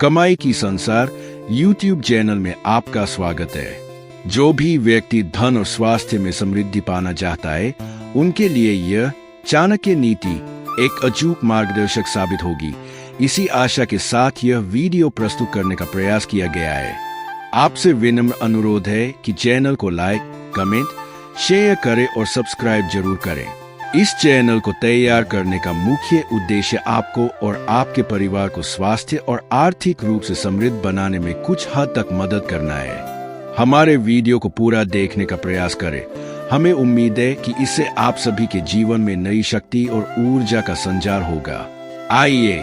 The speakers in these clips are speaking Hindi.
कमाई की संसार YouTube चैनल में आपका स्वागत है। जो भी व्यक्ति धन और स्वास्थ्य में समृद्धि पाना चाहता है, उनके लिए यह चाणक्य नीति एक अचूक मार्गदर्शक साबित होगी। इसी आशा के साथ यह वीडियो प्रस्तुत करने का प्रयास किया गया है। आपसे विनम्र अनुरोध है कि चैनल को लाइक, कमेंट, शेयर करें और सब्सक्राइब जरूर करें। इस चैनल को तैयार करने का मुख्य उद्देश्य आपको और आपके परिवार को स्वास्थ्य और आर्थिक रूप से समृद्ध बनाने में कुछ हद तक मदद करना है। हमारे वीडियो को पूरा देखने का प्रयास करें। हमें उम्मीद है कि इससे आप सभी के जीवन में नई शक्ति और ऊर्जा का संचार होगा। आइए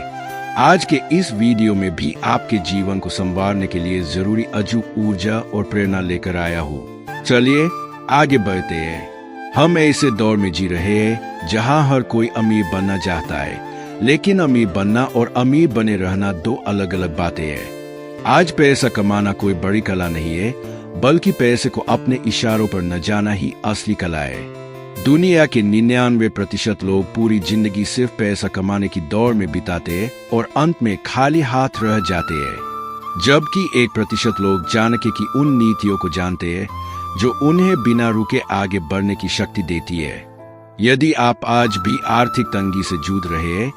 आज के इस वीडियो में भी आपके जीवन को संवारने के लिए जरूरी अचूक ऊर्जा और प्रेरणा लेकर आया हूँ। चलिए आगे बढ़ते हैं। हम ऐसे दौर में जी रहे हैं जहां हर कोई अमीर बनना चाहता है, लेकिन अमीर बनना और अमीर बने रहना दो अलग अलग बातें हैं। आज पैसा कमाना कोई बड़ी कला नहीं है, बल्कि पैसे को अपने इशारों पर न जाना ही असली कला है। दुनिया के 99% लोग पूरी जिंदगी सिर्फ पैसा कमाने की दौड़ में बिताते हैं और अंत में खाली हाथ रह जाते हैं, जबकि 1% लोग चाणक्य की उन नीतियों को जानते हैं जो उन्हें बिना रुके आगे बढ़ने की शक्ति देती है। यदि आप आज भी आर्थिक तंगी से जूझ रहे हैं,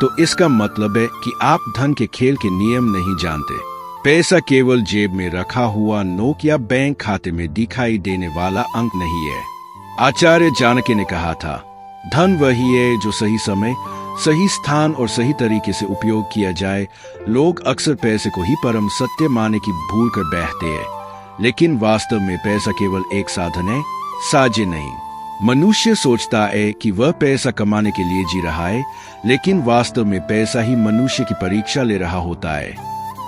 तो इसका मतलब है कि आप धन के खेल के नियम नहीं जानते। पैसा केवल जेब में रखा हुआ नोट या बैंक खाते में दिखाई देने वाला अंक नहीं है। आचार्य चाणक्य ने कहा था, धन वही है जो सही समय, सही स्थान और सही तरीके से उपयोग किया जाए। लोग अक्सर पैसे को ही परम सत्य माने की भूल कर बैठते हैं, लेकिन वास्तव में पैसा केवल एक साधन है, साझे नहीं। मनुष्य सोचता है कि वह पैसा कमाने के लिए जी रहा है, लेकिन वास्तव में पैसा ही मनुष्य की परीक्षा ले रहा होता है।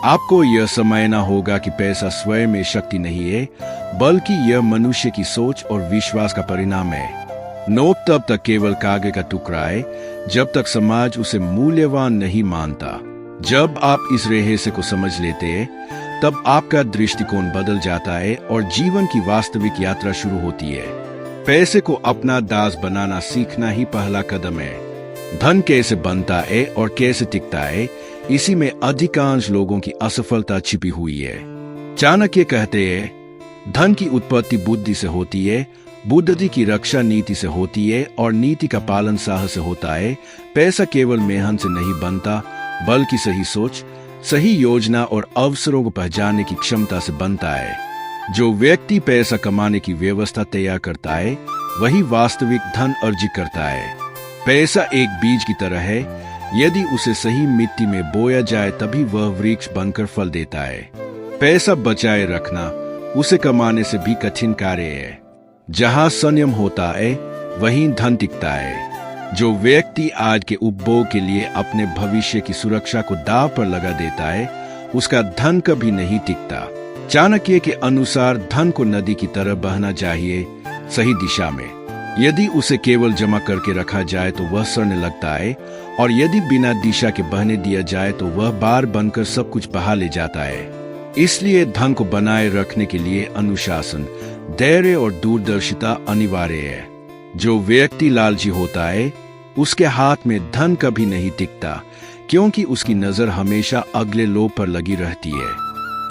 आपको यह समझना होगा कि पैसा स्वयं में शक्ति नहीं है, बल्कि यह मनुष्य की सोच और विश्वास का परिणाम है। नोट तब तक केवल कागज का टुकड़ा है जब तक समाज उसे मूल्यवान नहीं मानता। जब आप इस रहस्य को समझ लेते हैं, तब आपका दृष्टिकोण बदल जाता है और जीवन की वास्तविक यात्रा शुरू होती है। पैसे को अपना दास बनाना सीखना ही पहला कदम है। धन कैसे बनता है और कैसे टिकता है, इसी में अधिकांश लोगों की असफलता छिपी हुई है। चाणक्य कहते हैं, धन की उत्पत्ति बुद्धि से होती है, बुद्धि की रक्षा नीति से होती है और नीति का पालन साहस से होता है। पैसा केवल मेहनत से नहीं बनता, बल्कि सही सोच, सही योजना और अवसरों को पहचानने की क्षमता से बनता है। जो व्यक्ति पैसा कमाने की व्यवस्था तैयार करता है, वही वास्तविक धन अर्जित करता है। पैसा एक बीज की तरह है, यदि उसे सही मिट्टी में बोया जाए तभी वह वृक्ष बनकर फल देता है। पैसा बचाए रखना उसे कमाने से भी कठिन कार्य है। जहां संयम होता है, वहीं धन टिकता है। जो व्यक्ति आज के उपभोग के लिए अपने भविष्य की सुरक्षा को दांव पर लगा देता है, उसका धन कभी नहीं टिकता। चाणक्य के अनुसार धन को नदी की तरह बहना चाहिए, सही दिशा में। यदि उसे केवल जमा करके रखा जाए तो वह सड़ने लगता है, और यदि बिना दिशा के बहने दिया जाए तो वह बार बनकर सब कुछ बहा ले जाता है। इसलिए धन को बनाए रखने के लिए अनुशासन, धैर्य और दूरदर्शिता अनिवार्य है। जो व्यक्ति लालची होता है, उसके हाथ में धन कभी नहीं टिकता, क्योंकि उसकी नजर हमेशा अगले लोभ पर लगी रहती है।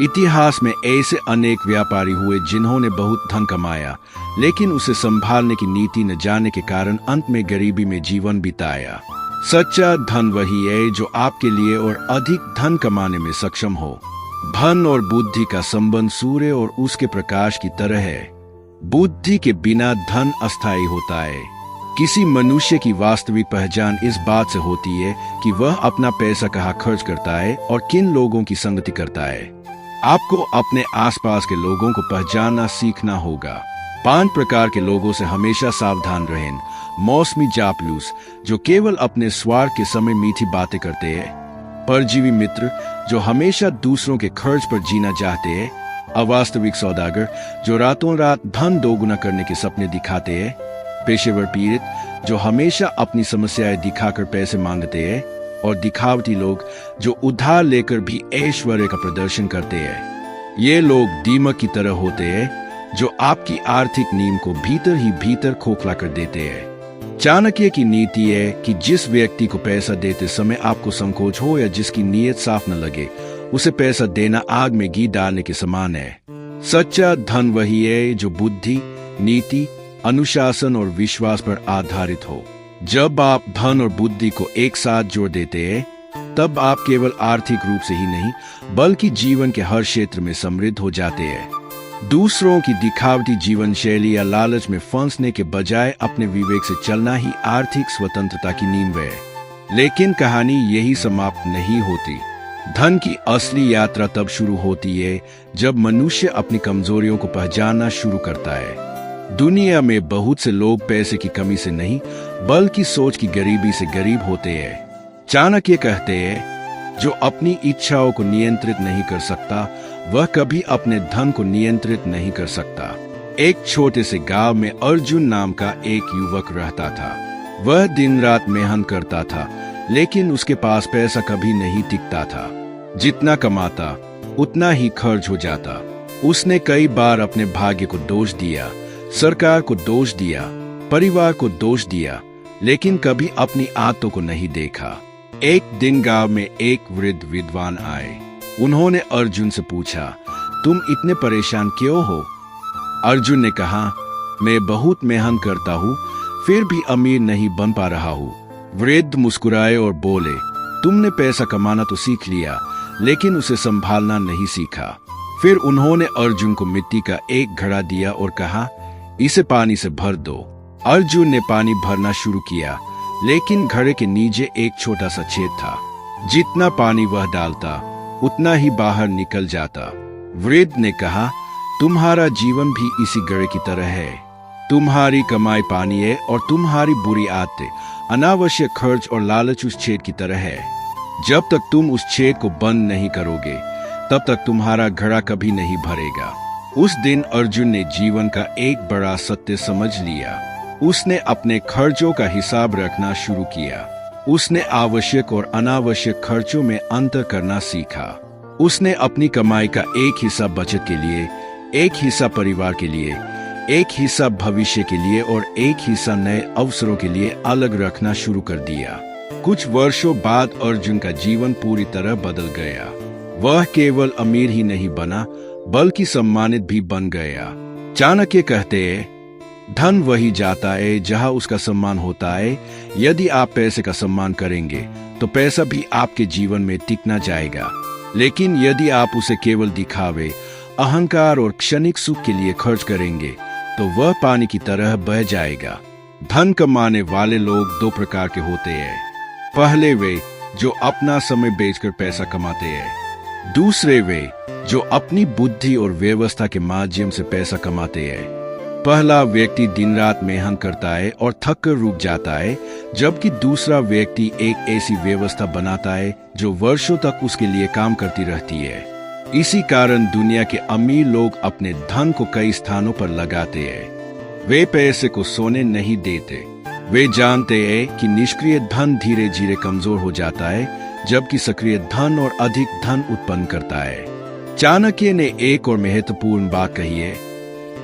इतिहास में ऐसे अनेक व्यापारी हुए जिन्होंने बहुत धन कमाया, लेकिन उसे संभालने की नीति न जाने के कारण अंत में गरीबी में जीवन बिताया। सच्चा धन वही है जो आपके लिए और अधिक धन कमाने में सक्षम हो। धन और बुद्धि का संबंध सूर्य और उसके प्रकाश की तरह है। बुद्धि के बिना धन अस्थायी होता है। किसी मनुष्य की वास्तविक पहचान इस बात से होती है कि वह अपना पैसा कहाँ खर्च करता है और किन लोगों की संगति करता है। आपको अपने आसपास के लोगों को पहचानना सीखना होगा। 5 प्रकार के लोगों से हमेशा सावधान रहें। मौसमी चापलूस, जो केवल अपने स्वार्थ के समय मीठी बातें करते हैं। परजीवी मित्र, जो हमेशा दूसरों के खर्च पर जीना चाहते हैं। अवास्तविक सौदागर, जो रातों रात धन दोगुना करने के सपने दिखाते हैं। पेशेवर पीड़ित, जो हमेशा अपनी समस्याएं दिखाकर पैसे मांगते हैं। और दिखावटी लोग, जो उधार लेकर भी ऐश्वर्य का प्रदर्शन करते हैं। ये लोग दीमक की तरह होते हैं, जो आपकी आर्थिक नींव को भीतर ही भीतर खोखला कर देते हैं। चाणक्य की नीति है कि जिस व्यक्ति को पैसा देते समय आपको संकोच हो या जिसकी नीयत साफ न लगे, उसे पैसा देना आग में घी डालने के समान है। सच्चा धन वही है जो बुद्धि, नीति, अनुशासन और विश्वास पर आधारित हो। जब आप धन और बुद्धि को एक साथ जोड़ देते हैं, तब आप केवल आर्थिक रूप से ही नहीं बल्कि जीवन के हर क्षेत्र में समृद्ध हो जाते हैं। दूसरों की दिखावटी जीवन शैली या लालच में फंसने के बजाय अपने विवेक से चलना ही आर्थिक स्वतंत्रता की नींव है। लेकिन कहानी यही समाप्त नहीं होती। धन की असली यात्रा तब शुरू होती है जब मनुष्य अपनी कमजोरियों को पहचानना शुरू करता है। दुनिया में बहुत से लोग पैसे की कमी से नहीं बल्कि सोच की गरीबी से गरीब होते हैं। चाणक्य कहते हैं, जो अपनी इच्छाओं को नियंत्रित नहीं कर सकता वह कभी अपने धन को नियंत्रित नहीं कर सकता। एक छोटे से गांव में अर्जुन नाम का एक युवक रहता था। वह दिन रात मेहनत करता था, लेकिन उसके पास पैसा कभी नहीं टिकता था। जितना कमाता उतना ही खर्च हो जाता। उसने कई बार अपने भाग्य को दोष दिया, सरकार को दोष दिया, परिवार को दोष दिया, लेकिन कभी अपनी आदतों को नहीं देखा। एक दिन गांव में एक वृद्ध विद्वान आए। उन्होंने अर्जुन से पूछा, तुम इतने परेशान क्यों हो? अर्जुन ने कहा, मैं बहुत मेहनत करता हूँ, फिर भी अमीर नहीं बन पा रहा हूँ। वृद्ध मुस्कुराए और बोले, तुमने पैसा कमाना तो सीख लिया, लेकिन उसे संभालना नहीं सीखा। फिर उन्होंने अर्जुन को मिट्टी का एक घड़ा दिया और कहा, इसे पानी से भर दो। अर्जुन ने पानी भरना शुरू किया, लेकिन घड़े के नीचे एक छोटा सा छेद था। जितना पानी वह डालता उतना ही बाहर निकल जाता। वृद्ध ने कहा, तुम्हारा जीवन भी इसी घड़े की तरह है। तुम्हारी कमाई पानी है और तुम्हारी बुरी आदतें, अनावश्यक खर्च और लालच उस छेद की तरह है। जब तक तुम उस छेद को बंद नहीं करोगे, तब तक तुम्हारा घड़ा कभी नहीं भरेगा। उस दिन अर्जुन ने जीवन का एक बड़ा सत्य समझ लिया। उसने अपने खर्चों का हिसाब रखना शुरू किया। उसने आवश्यक और अनावश्यक खर्चों में अंतर करना सीखा। उसने अपनी कमाई का एक हिस्सा बचत के लिए, एक हिस्सा परिवार के लिए, एक हिस्सा भविष्य के लिए और एक हिस्सा नए अवसरों के लिए अलग रखना शुरू कर दिया। कुछ वर्षों बाद अर्जुन का जीवन पूरी तरह बदल गया। वह केवल अमीर ही नहीं बना बल्कि सम्मानित भी बन गया। चाणक्य कहते हैं, धन वही जाता है जहां उसका सम्मान होता है। यदि आप पैसे का सम्मान करेंगे तो पैसा भी आपके जीवन में टिकना जाएगा। लेकिन यदि आप उसे केवल दिखावे, अहंकार और क्षणिक सुख के लिए खर्च करेंगे तो वह पानी की तरह बह जाएगा। धन कमाने वाले लोग दो प्रकार के होते हैं। पहले वे जो अपना समय बेचकर पैसा कमाते हैं। दूसरे वे जो अपनी बुद्धि और व्यवस्था के माध्यम से पैसा कमाते हैं। पहला व्यक्ति दिन रात मेहनत करता है और थक कर रुक जाता है, जबकि दूसरा व्यक्ति एक ऐसी व्यवस्था बनाता है जो वर्षों तक उसके लिए काम करती रहती है। इसी कारण दुनिया के अमीर लोग अपने धन को कई स्थानों पर लगाते हैं। वे पैसे को सोने नहीं देते। वे जानते हैं कि निष्क्रिय धन धीरे धीरे कमजोर हो जाता है, जबकि सक्रिय धन और अधिक धन उत्पन्न करता है। चाणक्य ने एक और महत्वपूर्ण बात कही है,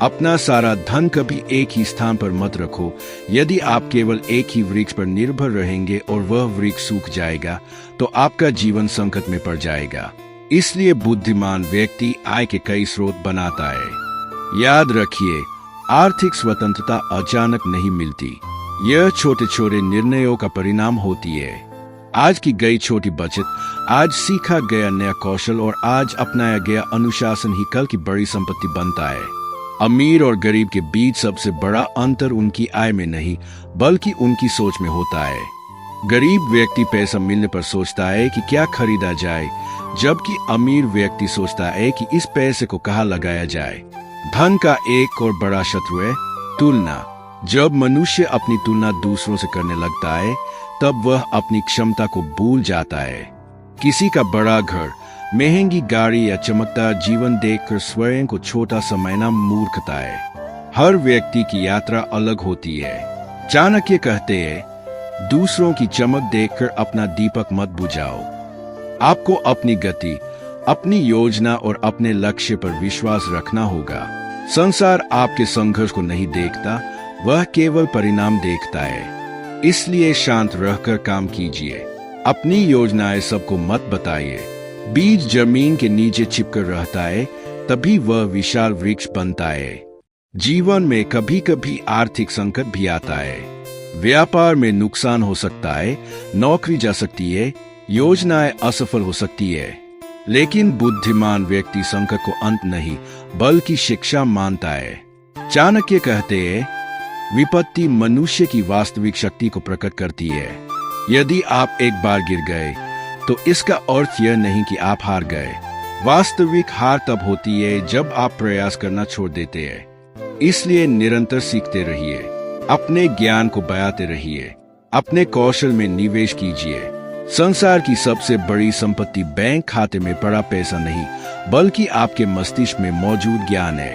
अपना सारा धन कभी एक ही स्थान पर मत रखो। यदि आप केवल एक ही वृक्ष पर निर्भर रहेंगे और वह वृक्ष सूख जाएगा तो आपका जीवन संकट में पड़ जाएगा। इसलिए बुद्धिमान व्यक्ति आय के कई स्रोत बनाता है। याद रखिए, आर्थिक स्वतंत्रता अचानक नहीं मिलती। यह छोटे छोटे निर्णयों का परिणाम होती है। आज की गई छोटी बचत, आज सीखा गया नया कौशल और आज अपनाया गया अनुशासन ही कल की बड़ी संपत्ति बनता है। अमीर और गरीब के बीच सबसे बड़ा अंतर उनकी आय में नहीं बल्कि उनकी सोच में होता है। गरीब व्यक्ति पैसा मिलने पर सोचता है कि क्या खरीदा जाए, जबकि अमीर व्यक्ति सोचता है कि इस पैसे को कहाँ लगाया जाए। धन का एक और बड़ा शत्रु है तुलना। जब मनुष्य अपनी तुलना दूसरों से करने लगता है, तब वह अपनी क्षमता को भूल जाता है। किसी का बड़ा घर, महंगी गाड़ी या चमकदार जीवन देखकर स्वयं को छोटा समझना मूर्खता है। हर व्यक्ति की यात्रा अलग होती है। चाणक्य कहते हैं, दूसरों की चमक देखकर अपना दीपक मत बुझाओ। आपको अपनी गति, अपनी योजना और अपने लक्ष्य पर विश्वास रखना होगा। संसार आपके संघर्ष को नहीं देखता, वह केवल परिणाम देखता है। इसलिए शांत रहकर काम कीजिए। अपनी योजनाएं सबको मत बताइए। बीज जमीन के नीचे छिपकर रहता है, तभी वह विशाल वृक्ष बनता है। जीवन में कभी कभी आर्थिक संकट भी आता है। व्यापार में नुकसान हो सकता है, नौकरी जा सकती है, योजनाएं असफल हो सकती है। लेकिन बुद्धिमान व्यक्ति संकट को अंत नहीं बल्कि शिक्षा मानता है। चाणक्य कहते हैं, विपत्ति मनुष्य की वास्तविक शक्ति को प्रकट करती है। यदि आप एक बार गिर गए तो इसका अर्थ यह नहीं कि आप हार गए। वास्तविक हार तब होती है जब आप प्रयास करना छोड़ देते हैं। इसलिए निरंतर सीखते रहिए, अपने ज्ञान को बढ़ाते रहिए, अपने कौशल में निवेश कीजिए। संसार की सबसे बड़ी संपत्ति बैंक खाते में पड़ा पैसा नहीं बल्कि आपके मस्तिष्क में मौजूद ज्ञान है।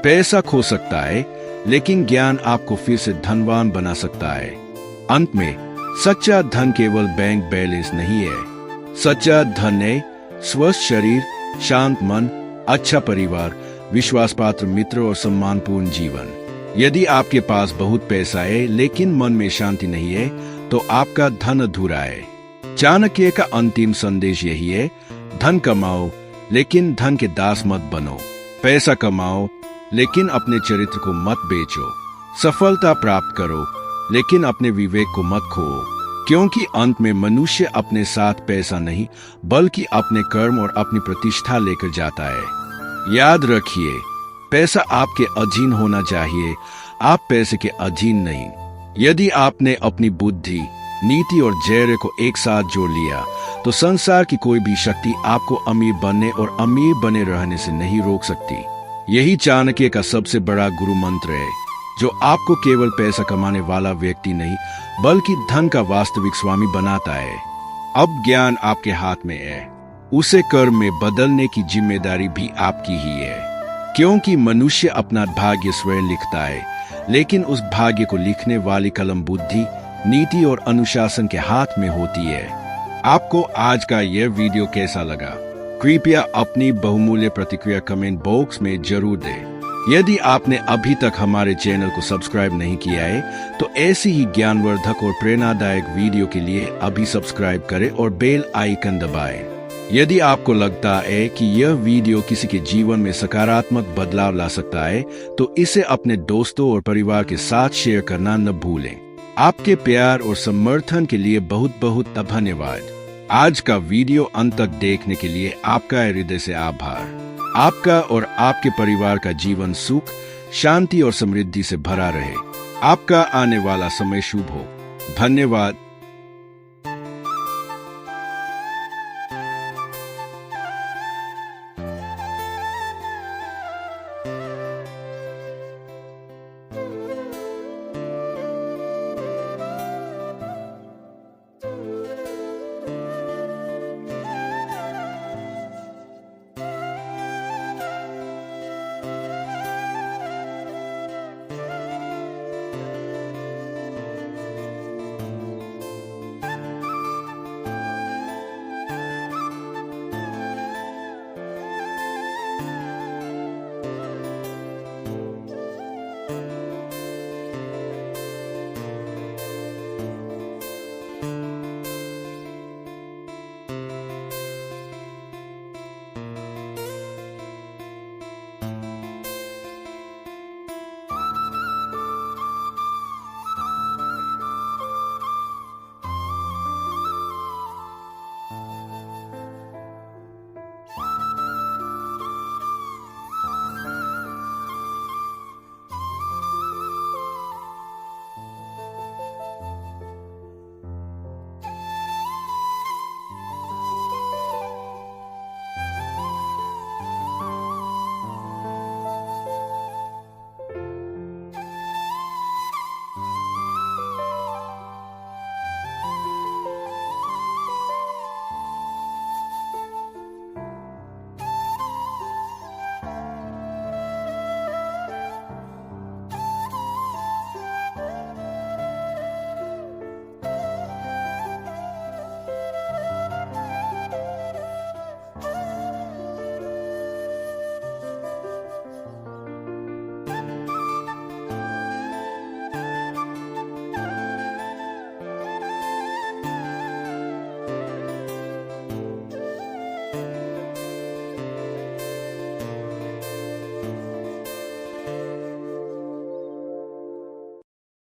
पैसा खो सकता है लेकिन ज्ञान आपको फिर से धनवान बना सकता है। अंत में सच्चा धन केवल बैंक बैलेंस नहीं है। सच्चा धन है स्वस्थ शरीर, शांत मन, अच्छा परिवार, विश्वासपात्र मित्र और सम्मानपूर्ण जीवन। यदि आपके पास बहुत पैसा है लेकिन मन में शांति नहीं है तो आपका धन अधूरा है। चाणक्य का अंतिम संदेश यही है, धन कमाओ लेकिन धन के दास मत बनो। पैसा कमाओ लेकिन अपने चरित्र को मत बेचो। सफलता प्राप्त करो लेकिन अपने विवेक को मत खो, क्योंकि अंत में मनुष्य अपने साथ पैसा नहीं बल्कि अपने कर्म और अपनी प्रतिष्ठा लेकर जाता है। याद रखिए, पैसा आपके अधीन होना चाहिए, आप पैसे के अधीन नहीं। यदि आपने अपनी बुद्धि, नीति और धैर्य को एक साथ जोड़ लिया तो संसार की कोई भी शक्ति आपको अमीर बनने और अमीर बने रहने से नहीं रोक सकती। यही चाणक्य का सबसे बड़ा गुरु मंत्र है, जो आपको केवल पैसा कमाने वाला व्यक्ति नहीं बल्कि धन का वास्तविक स्वामी बनाता है। अब ज्ञान आपके हाथ में है, उसे कर्म में बदलने की जिम्मेदारी भी आपकी ही है। क्योंकि मनुष्य अपना भाग्य स्वयं लिखता है, लेकिन उस भाग्य को लिखने वाली कलम बुद्धि, नीति और अनुशासन के हाथ में होती है। आपको आज का यह वीडियो कैसा लगा? कृपया अपनी बहुमूल्य प्रतिक्रिया कमेंट बॉक्स में जरूर दें। यदि आपने अभी तक हमारे चैनल को सब्सक्राइब नहीं किया है तो ऐसी ही ज्ञानवर्धक और प्रेरणादायक वीडियो के लिए अभी सब्सक्राइब करें और बेल आइकन दबाएं। यदि आपको लगता है कि यह वीडियो किसी के जीवन में सकारात्मक बदलाव ला सकता है तो इसे अपने दोस्तों और परिवार के साथ शेयर करना न भूलें। आपके प्यार और समर्थन के लिए बहुत बहुत धन्यवाद। आज का वीडियो अंत तक देखने के लिए आपका हृदय से आभार। आपका और आपके परिवार का जीवन सुख, शांति और समृद्धि से भरा रहे। आपका आने वाला समय शुभ हो। धन्यवाद।